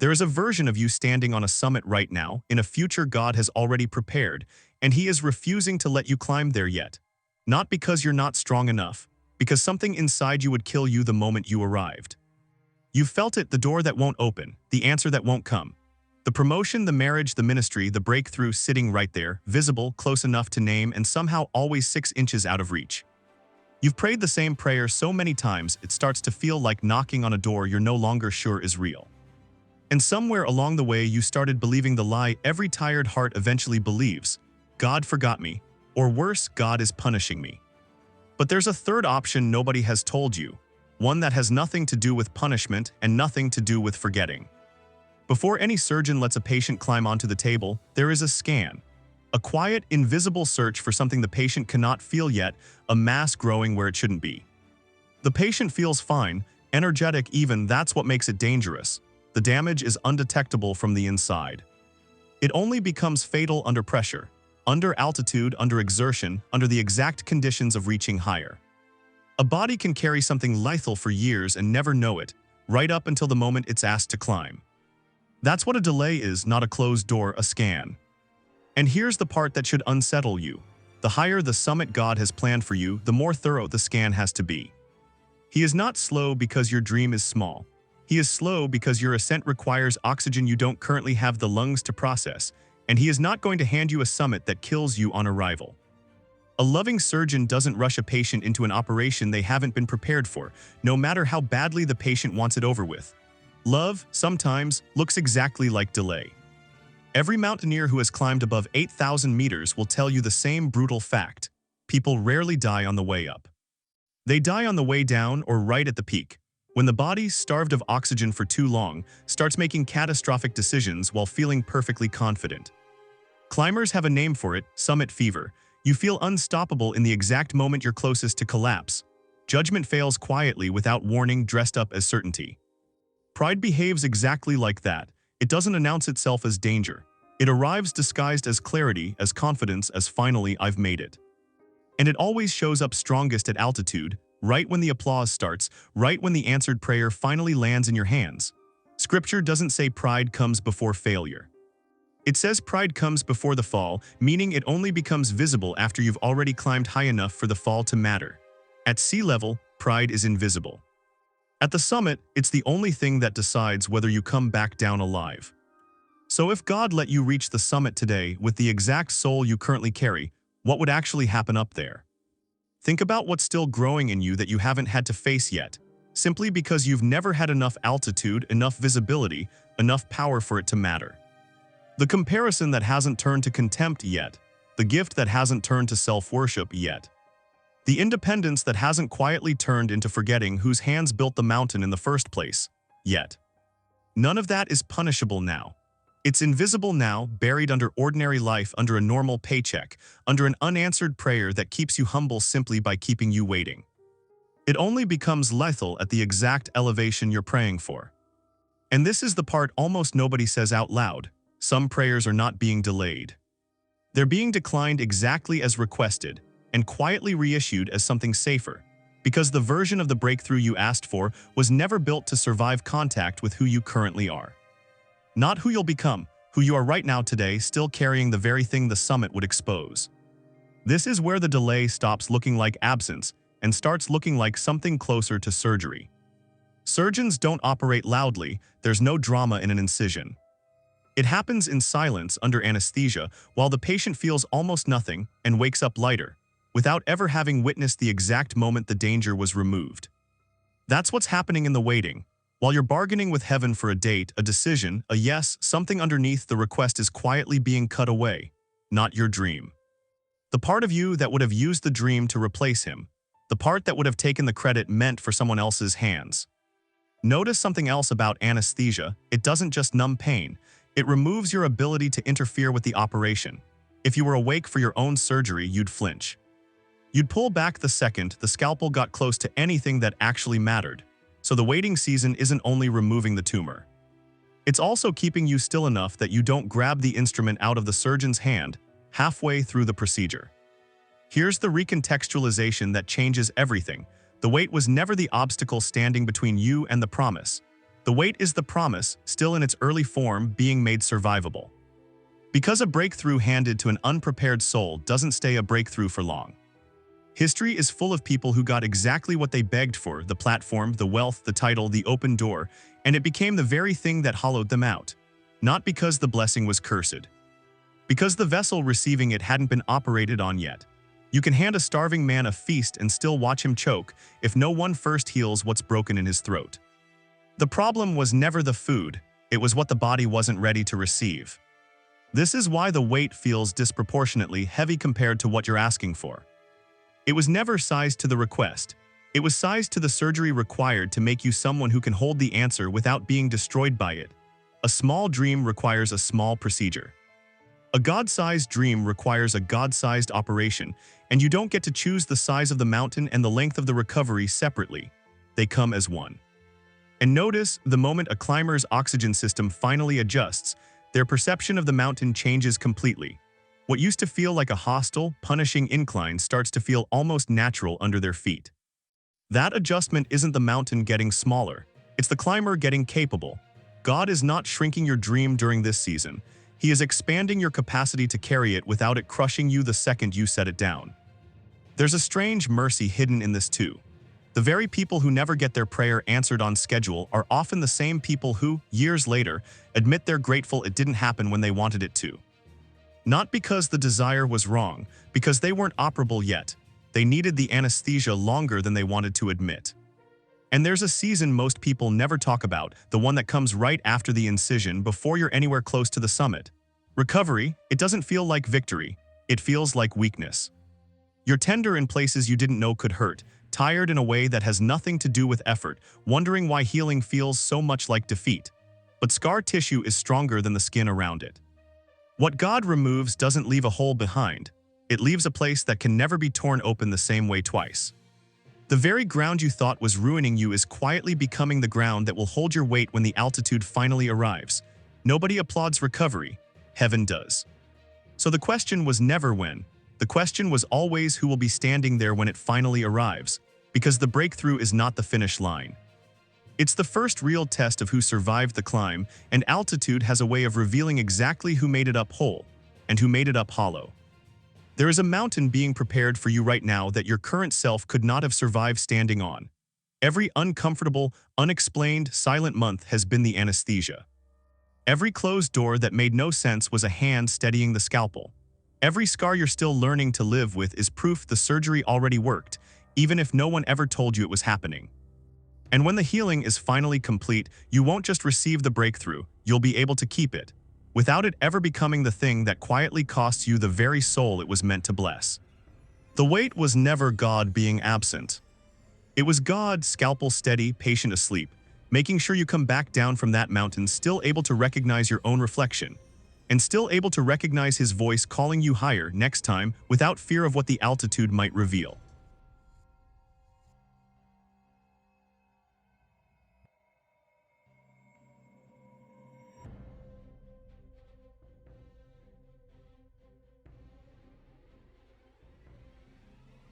There is a version of you standing on a summit right now, in a future God has already prepared, and He is refusing to let you climb there yet. Not because you're not strong enough, because something inside you would kill you the moment you arrived. You've felt it, the door that won't open, the answer that won't come. The promotion, the marriage, the ministry, the breakthrough sitting right there, visible, close enough to name, and somehow always 6 inches out of reach. You've prayed the same prayer so many times it starts to feel like knocking on a door you're no longer sure is real. And somewhere along the way you started believing the lie every tired heart eventually believes: God forgot me, or worse, God is punishing me. But there's a third option nobody has told you, one that has nothing to do with punishment and nothing to do with forgetting. Before any surgeon lets a patient climb onto the table, there is a scan. A quiet, invisible search for something the patient cannot feel yet, a mass growing where it shouldn't be. The patient feels fine, energetic even, that's what makes it dangerous. The damage is undetectable from the inside. It only becomes fatal under pressure, under altitude, under exertion, under the exact conditions of reaching higher. A body can carry something lethal for years and never know it, right up until the moment it's asked to climb. That's what a delay is, not a closed door, a scan. And here's the part that should unsettle you. The higher the summit God has planned for you, the more thorough the scan has to be. He is not slow because your dream is small. He is slow because your ascent requires oxygen you don't currently have the lungs to process, and he is not going to hand you a summit that kills you on arrival. A loving surgeon doesn't rush a patient into an operation they haven't been prepared for, no matter how badly the patient wants it over with. Love, sometimes, looks exactly like delay. Every mountaineer who has climbed above 8,000 meters will tell you the same brutal fact: people rarely die on the way up. They die on the way down or right at the peak, when the body, starved of oxygen for too long, starts making catastrophic decisions while feeling perfectly confident. Climbers have a name for it: summit fever. You feel unstoppable in the exact moment you're closest to collapse. Judgment fails quietly without warning, dressed up as certainty. Pride behaves exactly like that. It doesn't announce itself as danger. It arrives disguised as clarity, as confidence, as finally I've made it. And it always shows up strongest at altitude, right when the applause starts, right when the answered prayer finally lands in your hands. Scripture doesn't say pride comes before failure. It says pride comes before the fall, meaning it only becomes visible after you've already climbed high enough for the fall to matter. At sea level, pride is invisible. At the summit, it's the only thing that decides whether you come back down alive. So if God let you reach the summit today with the exact soul you currently carry, what would actually happen up there? Think about what's still growing in you that you haven't had to face yet, simply because you've never had enough altitude, enough visibility, enough power for it to matter. The comparison that hasn't turned to contempt yet, the gift that hasn't turned to self-worship yet. The independence that hasn't quietly turned into forgetting whose hands built the mountain in the first place, yet. None of that is punishable now. It's invisible now, buried under ordinary life, under a normal paycheck, under an unanswered prayer that keeps you humble simply by keeping you waiting. It only becomes lethal at the exact elevation you're praying for. And this is the part almost nobody says out loud: some prayers are not being delayed. They're being declined exactly as requested, and quietly reissued as something safer, because the version of the breakthrough you asked for was never built to survive contact with who you currently are. Not who you'll become, who you are right now today, still carrying the very thing the summit would expose. This is where the delay stops looking like absence and starts looking like something closer to surgery. Surgeons don't operate loudly, there's no drama in an incision. It happens in silence under anesthesia while the patient feels almost nothing and wakes up lighter, without ever having witnessed the exact moment the danger was removed. That's what's happening in the waiting. While you're bargaining with heaven for a date, a decision, a yes, something underneath the request is quietly being cut away, not your dream. The part of you that would have used the dream to replace him, the part that would have taken the credit meant for someone else's hands. Notice something else about anesthesia: it doesn't just numb pain, it removes your ability to interfere with the operation. If you were awake for your own surgery, you'd flinch. You'd pull back the second the scalpel got close to anything that actually mattered. So the waiting season isn't only removing the tumor. It's also keeping you still enough that you don't grab the instrument out of the surgeon's hand halfway through the procedure. Here's the recontextualization that changes everything. The wait was never the obstacle standing between you and the promise. The weight is the promise, still in its early form, being made survivable. Because a breakthrough handed to an unprepared soul doesn't stay a breakthrough for long. History is full of people who got exactly what they begged for: the platform, the wealth, the title, the open door, and it became the very thing that hollowed them out. Not because the blessing was cursed. Because the vessel receiving it hadn't been operated on yet. You can hand a starving man a feast and still watch him choke if no one first heals what's broken in his throat. The problem was never the food, it was what the body wasn't ready to receive. This is why the weight feels disproportionately heavy compared to what you're asking for. It was never sized to the request. It was sized to the surgery required to make you someone who can hold the answer without being destroyed by it. A small dream requires a small procedure. A God-sized dream requires a God-sized operation, and you don't get to choose the size of the mountain and the length of the recovery separately. They come as one. And notice, the moment a climber's oxygen system finally adjusts, their perception of the mountain changes completely. What used to feel like a hostile, punishing incline starts to feel almost natural under their feet. That adjustment isn't the mountain getting smaller, it's the climber getting capable. God is not shrinking your dream during this season. He is expanding your capacity to carry it without it crushing you the second you set it down. There's a strange mercy hidden in this too. The very people who never get their prayer answered on schedule are often the same people who, years later, admit they're grateful it didn't happen when they wanted it to. Not because the desire was wrong, because they weren't operable yet. They needed the anesthesia longer than they wanted to admit. And there's a season most people never talk about, the one that comes right after the incision before you're anywhere close to the summit. Recovery, it doesn't feel like victory, it feels like weakness. You're tender in places you didn't know could hurt, tired in a way that has nothing to do with effort, wondering why healing feels so much like defeat. But scar tissue is stronger than the skin around it. What God removes doesn't leave a hole behind. It leaves a place that can never be torn open the same way twice. The very ground you thought was ruining you is quietly becoming the ground that will hold your weight when the altitude finally arrives. Nobody applauds recovery. Heaven does. So the question was never when. The question was always who will be standing there when it finally arrives, because the breakthrough is not the finish line. It's the first real test of who survived the climb, and altitude has a way of revealing exactly who made it up whole and who made it up hollow. There is a mountain being prepared for you right now that your current self could not have survived standing on. Every uncomfortable, unexplained, silent month has been the anesthesia. Every closed door that made no sense was a hand steadying the scalpel. Every scar you're still learning to live with is proof the surgery already worked, even if no one ever told you it was happening. And when the healing is finally complete, you won't just receive the breakthrough, you'll be able to keep it, without it ever becoming the thing that quietly costs you the very soul it was meant to bless. The weight was never God being absent. It was God, scalpel steady, patient asleep, making sure you come back down from that mountain still able to recognize your own reflection, and still able to recognize his voice calling you higher next time without fear of what the altitude might reveal.